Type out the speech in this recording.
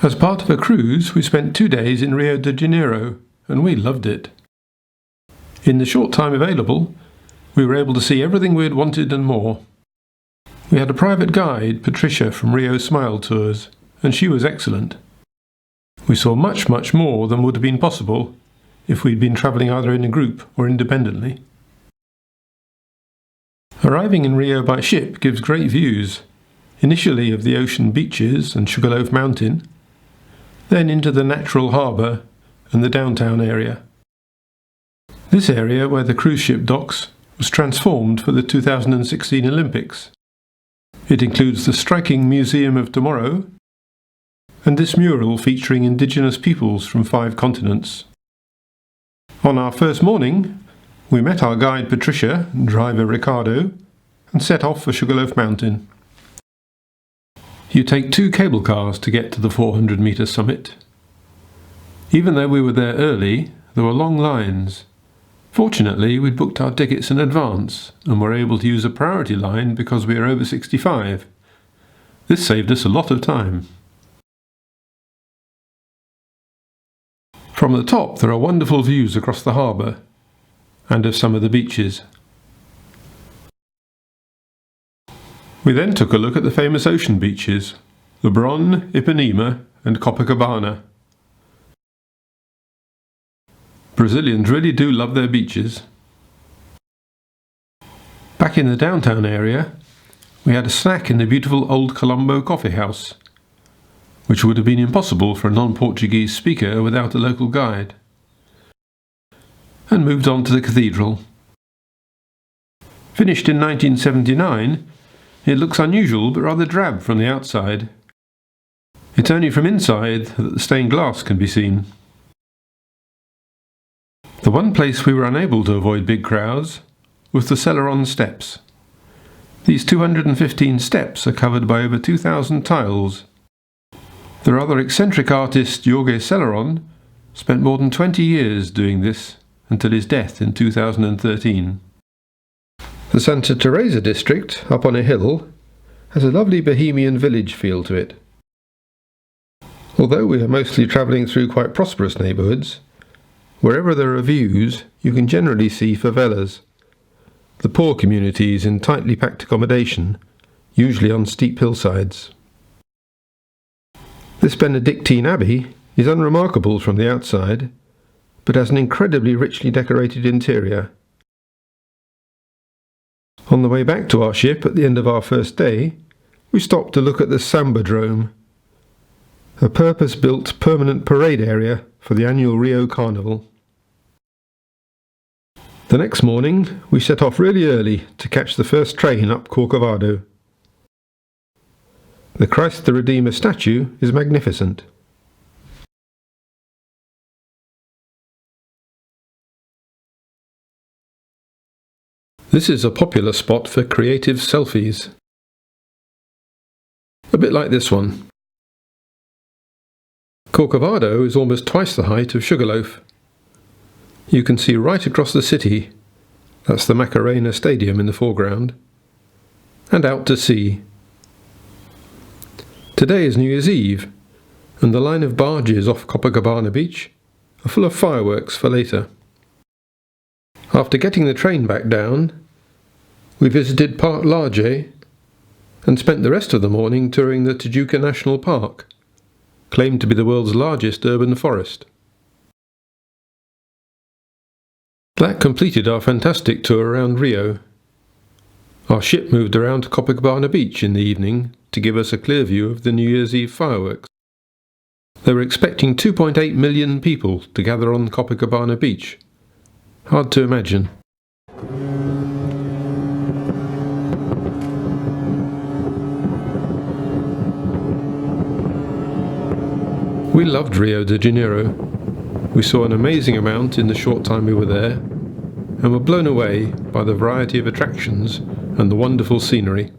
As part of a cruise, we spent 2 days in Rio de Janeiro, and we loved it. In the short time available, we were able to see everything we had wanted and more. We had a private guide, Patricia from Rio Smile Tours, and she was excellent. We saw much more than would have been possible if we'd been travelling either in a group or independently. Arriving in Rio by ship gives great views, initially of the ocean beaches and Sugarloaf Mountain, then into the natural harbour and the downtown area. This area, where the cruise ship docks, was transformed for the 2016 Olympics. It includes the striking Museum of Tomorrow and this mural featuring indigenous peoples from 5 continents. On our first morning, we met our guide Patricia and driver Ricardo and set off for Sugarloaf Mountain. You take 2 cable cars to get to the 400-metre summit. Even though we were there early, there were long lines. Fortunately, we'd booked our tickets in advance and were able to use a priority line because we are over 65. This saved us a lot of time. From the top there are wonderful views across the harbour and of some of the beaches. We then took a look at the famous ocean beaches, Leblon, Ipanema and Copacobana. Brazilians really do love their beaches. Back in the downtown area, we had a snack in the beautiful old Colombo coffee house, which would have been impossible for a non-Portuguese speaker without a local guide, and moved on to the Cathedral. Finished in 1979, it looks unusual but rather drab from the outside. It's only from inside that the stained glass can be seen. The one place we were unable to avoid big crowds was the Selaron Steps. These 215 steps are covered by over 2,000 tiles. The rather eccentric artist Jorge Selaron spent more than 20 years doing this until his death in 2013. The Santa Teresa district, up on a hill, has a lovely bohemian village feel to it. Although we are mostly travelling through quite prosperous neighbourhoods, wherever there are views, you can generally see favelas, the poor communities in tightly packed accommodation, usually on steep hillsides. This Benedictine abbey is unremarkable from the outside, but has an incredibly richly decorated interior. On the way back to our ship at the end of our first day, we stopped to look at the Sambadrome, a purpose-built permanent parade area for the annual Rio Carnival. The next morning, we set off really early to catch the first train up Corcovado. The Christ the Redeemer statue is magnificent. This is a popular spot for creative selfies. A bit like this one. Corcovado is almost twice the height of Sugarloaf. You can see right across the city, that's the Macarena Stadium in the foreground, and out to sea. Today is New Year's Eve, and the line of barges off Copacobana Beach are full of fireworks for later. After getting the train back down, we visited Park Large and spent the rest of the morning touring the Tijuca National Park, claimed to be the world's largest urban forest. That completed our fantastic tour around Rio. Our ship moved around to Copacobana Beach in the evening to give us a clear view of the New Year's Eve fireworks. They were expecting 2.8 million people to gather on Copacobana Beach. Hard to imagine. We loved Rio de Janeiro. We saw an amazing amount in the short time we were there, and were blown away by the variety of attractions and the wonderful scenery.